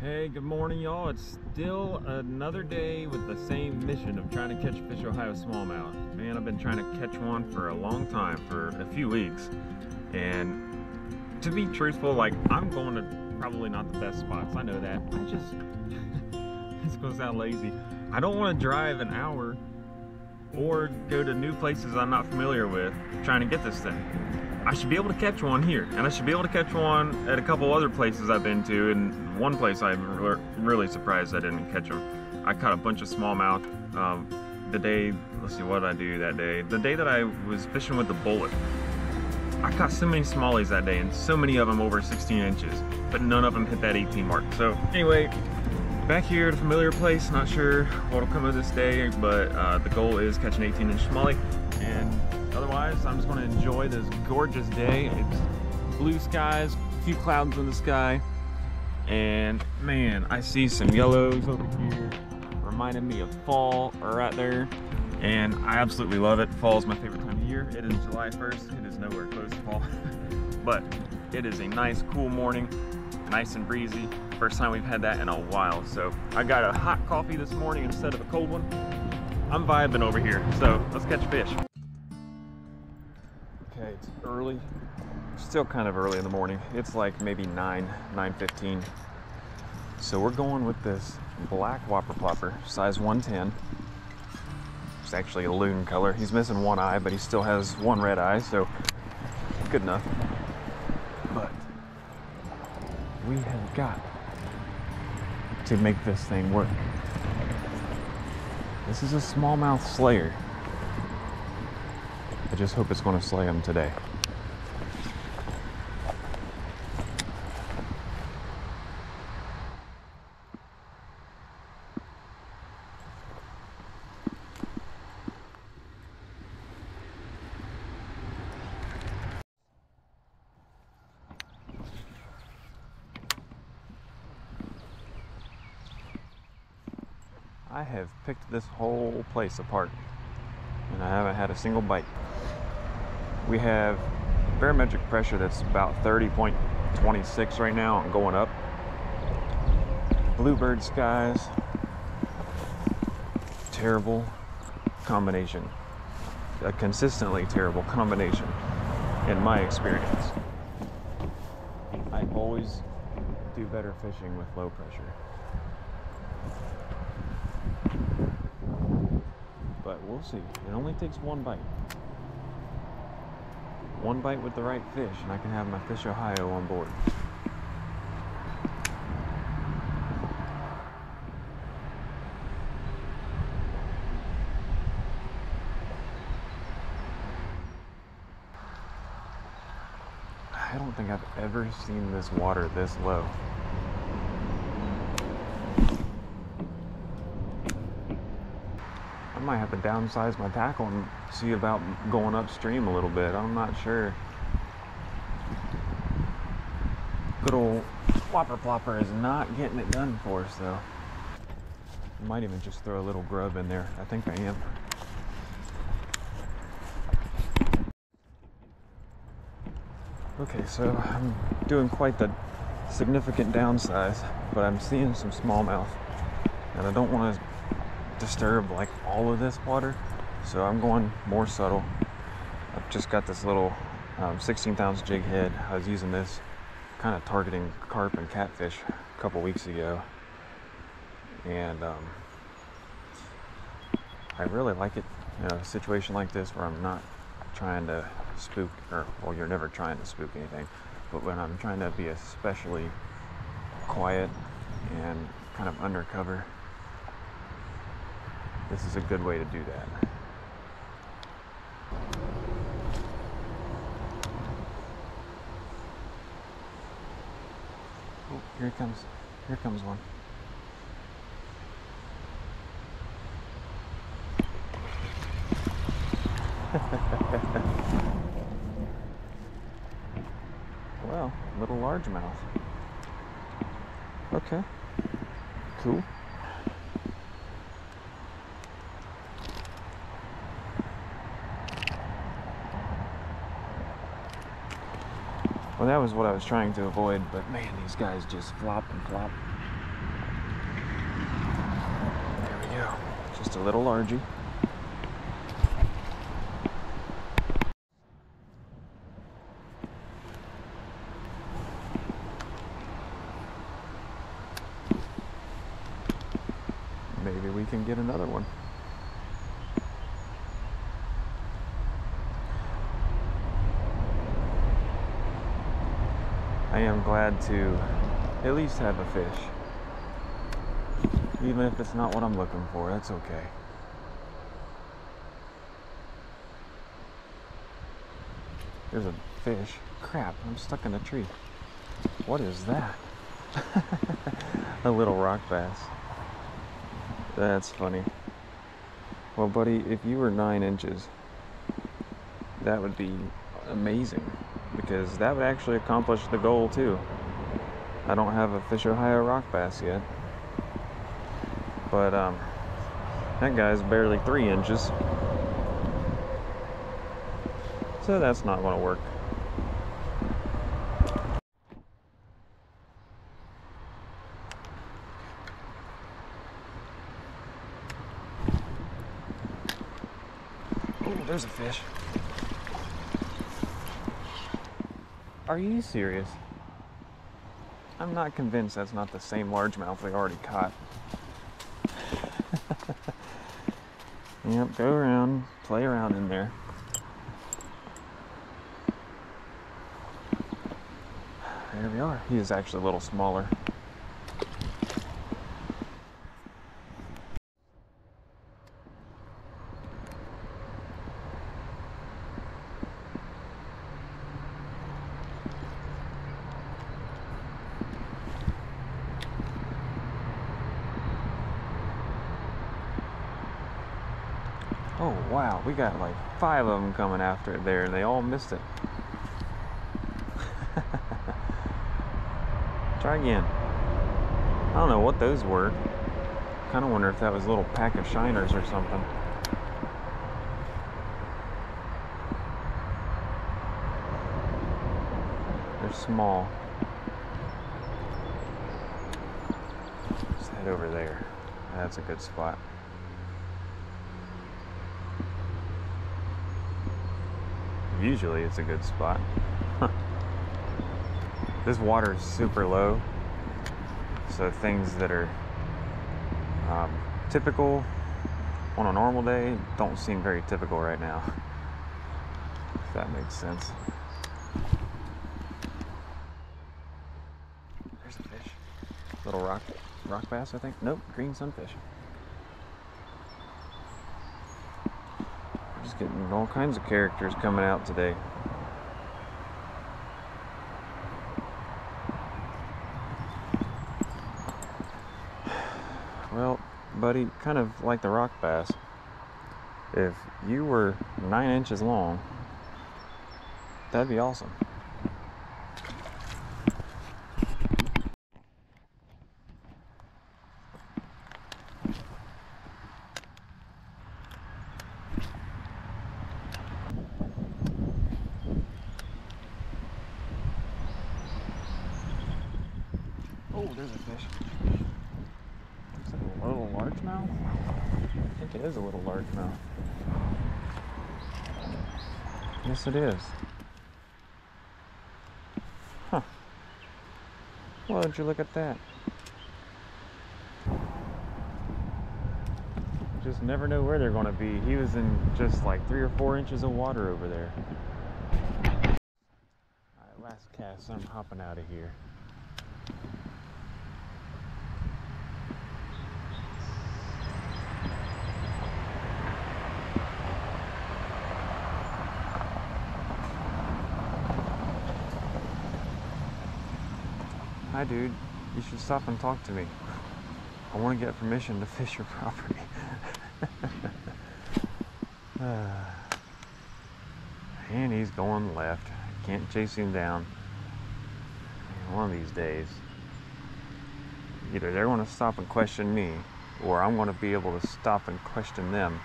Hey, good morning, y'all. It's still another day with the same mission of trying to catch fish Ohio smallmouth. Man, I've been trying to catch one for a long time, for a few weeks. And to be truthful, like, I'm going to probably not the best spots. I know that. It's gonna sound lazy. I don't want to drive an hour or go to new places I'm not familiar with trying to get this thing. I should be able to catch one here, and I should be able to catch one at a couple other places I've been to, and one place I'm really surprised I didn't catch them. I caught a bunch of smallmouth the day, let's see, what did I do that day? The day that I was fishing with the bullet. I caught so many smallies that day, and so many of them over 16 inches, but none of them hit that 18 mark. So anyway, back here at a familiar place, not sure what'll come of this day, but the goal is catch an 18-inch smallie, and otherwise, I'm just going to enjoy this gorgeous day. It's blue skies, a few clouds in the sky, and man, I see some yellows over here, reminding me of fall right there, and I absolutely love it. Fall is my favorite time of year. It is July 1st. It is nowhere close to fall, but it is a nice, cool morning, nice and breezy. First time we've had that in a while, so I got a hot coffee this morning instead of a cold one. I'm vibing over here, so let's catch fish. Okay, it's early, still kind of early in the morning. It's like maybe 9:15. So we're going with this black whopper plopper, size 110. It's actually a loon color. He's missing one eye, but he still has one red eye, so good enough. But we have got to make this thing work. This is a smallmouth slayer. I just hope it's going to slay him today. I have picked this whole place apart, and I haven't had a single bite. We have barometric pressure that's about 30.26 right now and going up. Bluebird skies, terrible combination. A consistently terrible combination in my experience. I always do better fishing with low pressure. But we'll see. It only takes one bite. One bite with the right fish, and I can have my Fish Ohio on board. I don't think I've ever seen this water this low. I might have to downsize my tackle and see about going upstream a little bit. I'm not sure. Good old whopper plopper is not getting it done for us though. I might even just throw a little grub in there. I think I am. Okay, so I'm doing quite the significant downsize, but I'm seeing some smallmouth, and I don't want to disturb like all of this water, so I'm going more subtle. I've just got this little 16th ounce jig head. I was using this kind of targeting carp and catfish a couple weeks ago, and I really like it in a situation like this where I'm not trying to spook, or well, you're never trying to spook anything, but when I'm trying to be especially quiet and kind of undercover, this is a good way to do that. Oh, here comes one. Well, little largemouth. Okay, cool. Well, that was what I was trying to avoid, but man, these guys just flop and flop. we go. Just a little largy. Maybe we can get another one. I am glad to at least have a fish. Even if it's not what I'm looking for, that's okay. There's a fish. Crap, I'm stuck in a tree. What is that? A little rock bass. That's funny. Well, buddy, if you were 9 inches, that would be amazing, because that would actually accomplish the goal too. I don't have a Fish Ohio rock bass yet, but that guy's barely 3 inches, so that's not going to work. Oh, there's a fish. Are you serious? I'm not convinced that's not the same largemouth we already caught. Yep, go around, play around in there. There we are. He is actually a little smaller. Oh wow, we got like 5 of them coming after it there, and they all missed it. Try again. I don't know what those were. Kind of wonder if that was a little pack of shiners or something. They're small. Let's head over there. That's a good spot. Usually it's a good spot. This water is super low, so things that are typical on a normal day don't seem very typical right now, if that makes sense. There's a fish. Little rock bass, I think. Nope, green sunfish. Just getting all kinds of characters coming out today. Well, buddy, kind of like the rock bass, if you were 9 inches long, that'd be awesome. Oh, there's a fish. Is that a little largemouth? I think it is a little largemouth. Yes, it is. Huh. Well, did you look at that? Just never know where they're going to be. He was in just like 3 or 4 inches of water over there. Alright, last cast, I'm hopping out of here. Hi dude, you should stop and talk to me. I want to get permission to fish your property. And he's going left. Can't chase him down. One of these days, either they're going to stop and question me, or I'm going to be able to stop and question them.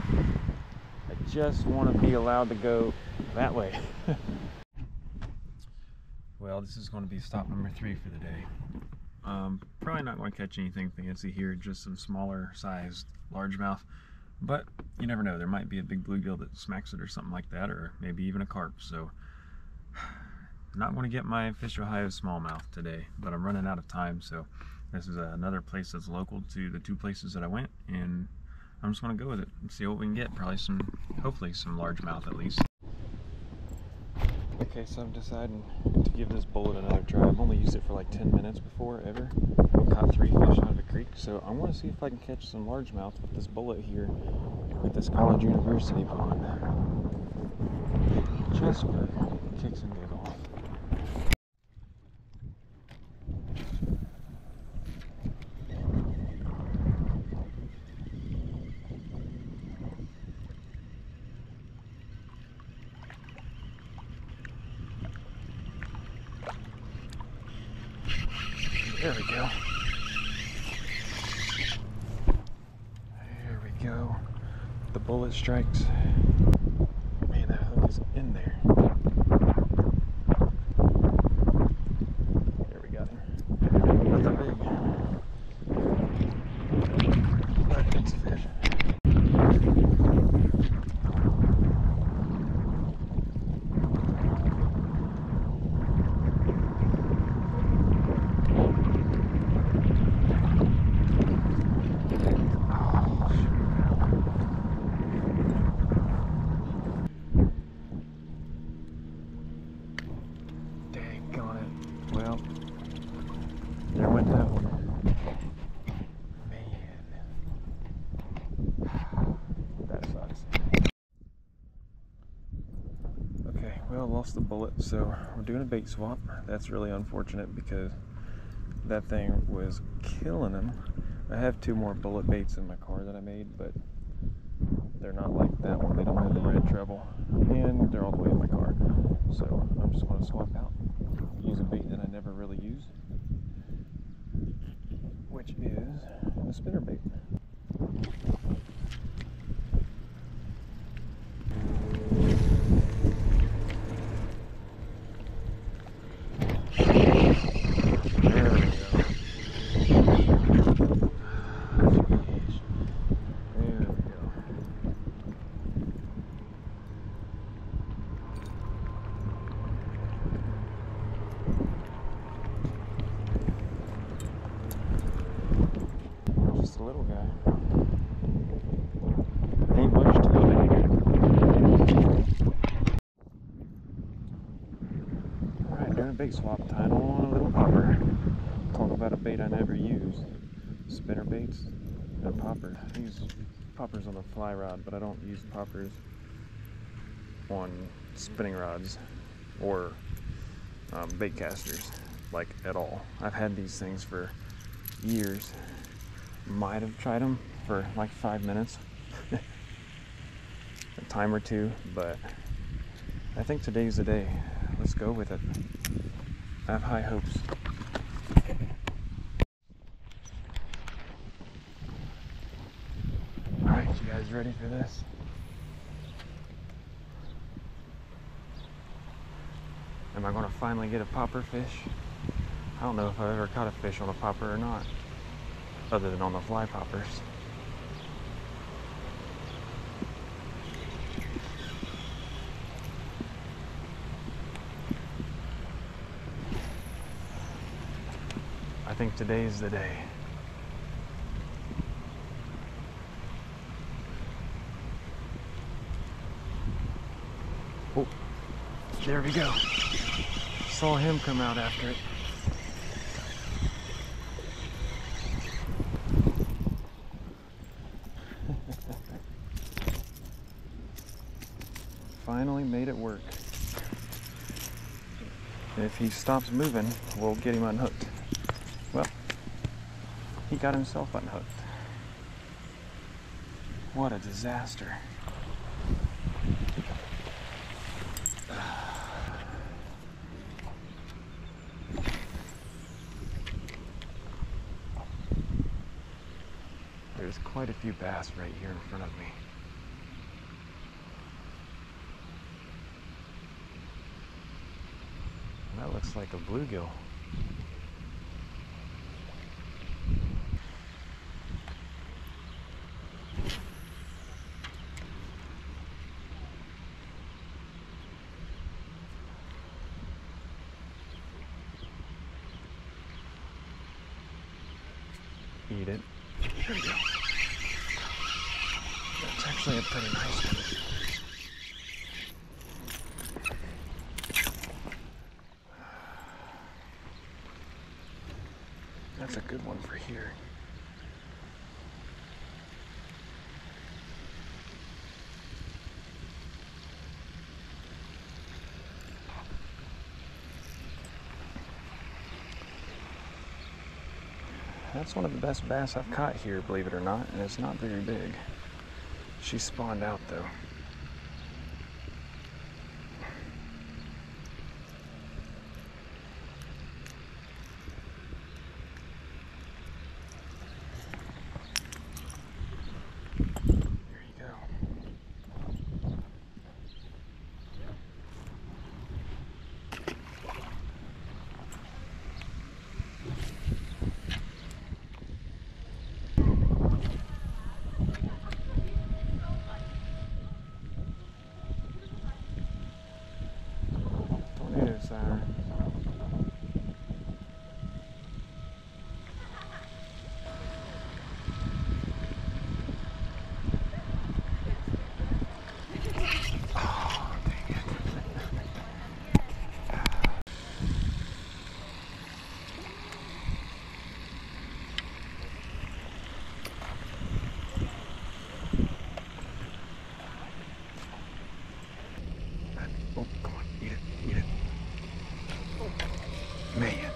I just want to be allowed to go that way. Well, this is going to be stop number 3 for the day. Probably probably not going to catch anything fancy here, just some smaller sized largemouth. But you never know, there might be a big bluegill that smacks it or something like that, or maybe even a carp. So not going to get my Fish Ohio smallmouth today, but I'm running out of time. So this is another place that's local to the 2 places that I went, and I'm just going to go with it and see what we can get. Probably hopefully some largemouth at least. Okay, so I'm deciding to give this bullet another try. I've only used it for like 10 minutes before, ever. I caught 3 fish out of the creek, so I want to see if I can catch some largemouth with this bullet here at this College University pond. Just for kicks and giggles. There we go. There we go. The bullet strikes. Man, that hook is in there. There we got him. Nothing big. But it's a fish. Well, there went that one. Man, that sucks. Okay, well, lost the bullet, so we're doing a bait swap. That's really unfortunate because that thing was killing him. I have 2 more bullet baits in my car that I made, but they're not like that one. They don't have the red treble, and they're all the way in my car. So I'm just going to swap out. Use a bait that I never really use, which is a spinner bait. There we go. There we go. Just a little guy. Ain't much to go big. Alright, doing a bait swap, tying on a little popper. Talk about a bait I never use. Spinner baits and popper. I use poppers on a fly rod, but I don't use poppers on spinning rods or bait casters, like at all. I've had these things for years. Might have tried them for like 5 minutes, a time or 2, but I think today's the day. Let's go with it. I have high hopes. Alright, you guys ready for this? Am I going to finally get a popper fish? I don't know if I've ever caught a fish on a popper or not, other than on the fly poppers. I think today's the day. Oh, there we go. Saw him come out after it. Finally made it work. If he stops moving, we'll get him unhooked. Well, he got himself unhooked. What a disaster. There's quite a few bass right here in front of me. That looks like a bluegill. eat it. There we go. That's actually a pretty nice one. That's a good one for here. That's one of the best bass I've caught here, believe it or not, and it's not very big. She spawned out though. There you go. Tornado siren. Oh, come on, eat it, eat it. Man.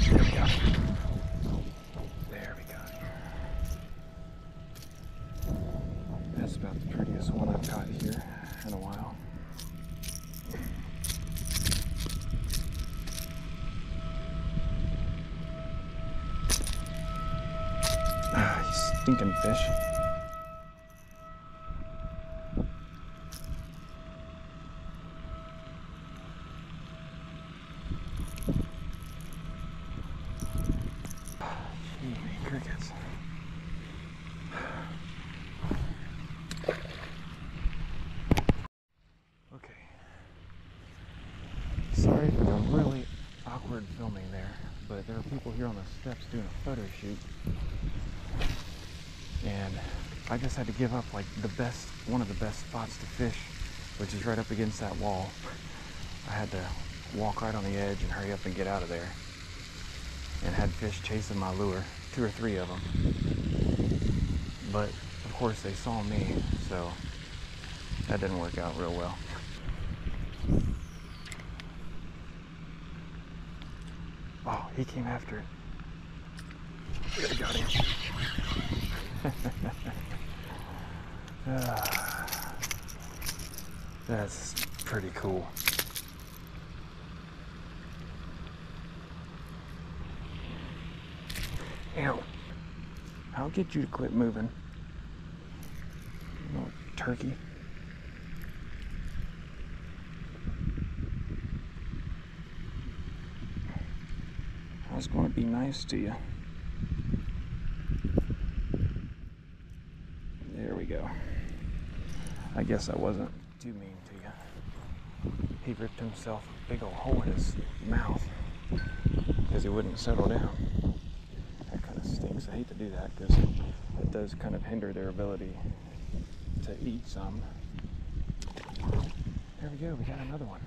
There we go. There we go. That's about the prettiest one I've caught here in a while. Ah, you stinking fish. Gee, crickets. Okay. Sorry for the really awkward filming there, but there are people here on the steps doing a photo shoot. And I just had to give up like one of the best spots to fish, which is right up against that wall. I had to walk right on the edge and hurry up and get out of there. And had fish chasing my lure, 2 or 3 of them. But of course they saw me, so that didn't work out real well. Oh, he came after it. Could have got him. That's pretty cool. Ow. I'll get you to quit moving. Little turkey. I was going to be nice to you. There we go. I guess I wasn't too mean to you. He ripped himself a big old hole in his mouth because he wouldn't settle down. That kind of stinks. I hate to do that because it does kind of hinder their ability to eat some. There we go, we got another one.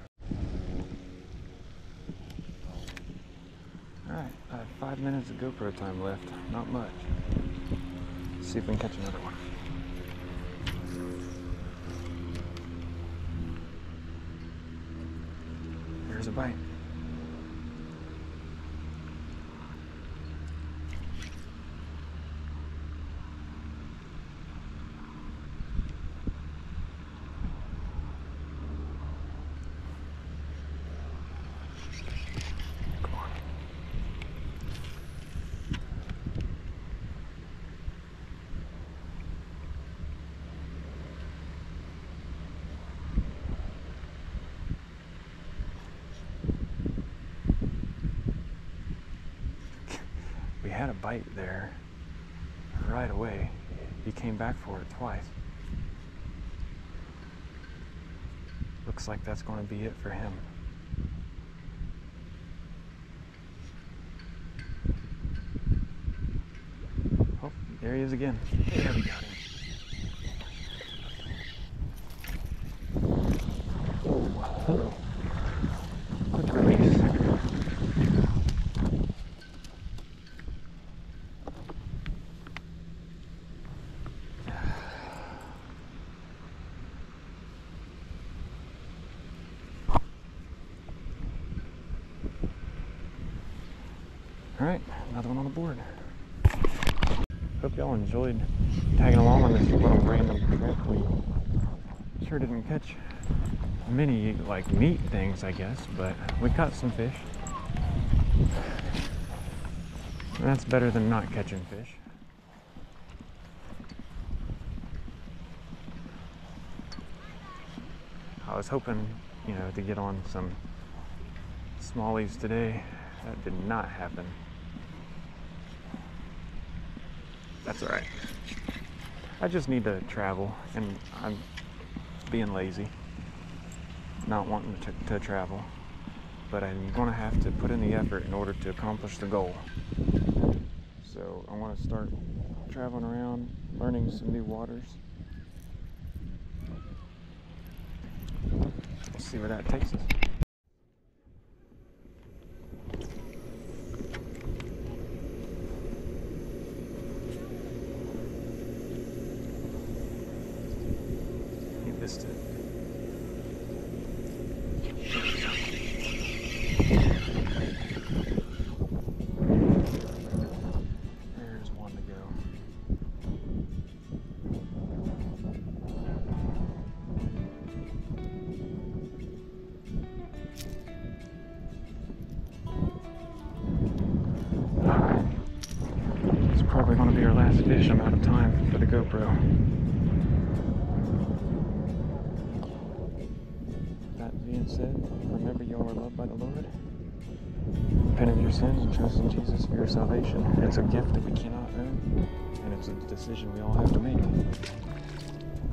Alright, I have 5 minutes of GoPro time left, not much. Let's see if we can catch another one. Here's a bite. We had a bite there right away. He came back for it twice. looks like that's going to be it for him. Oh, there he is again. There we got him. Oh, quick release. Alright, another one on the board. Hope y'all enjoyed tagging along on this little random trip. We sure didn't catch many like meat things, I guess, but we caught some fish. And that's better than not catching fish. I was hoping, you know, to get on some smallies today. That did not happen. That's all right. I just need to travel, and I'm being lazy, not wanting to travel, but I'm going to have to put in the effort in order to accomplish the goal. So I want to start traveling around, learning some new waters. We'll see where that takes us. Missed it. There's one to go. Alright. It's probably going to be our last fish. I'm out of time for the GoPro. Being said, remember you all are loved by the Lord. Repent of your sins and trust in Jesus for your salvation. It's a gift that we cannot earn, and it's a decision we all have to make.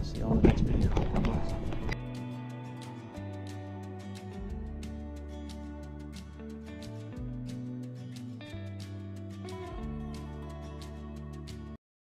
See you all in the next video. God bless.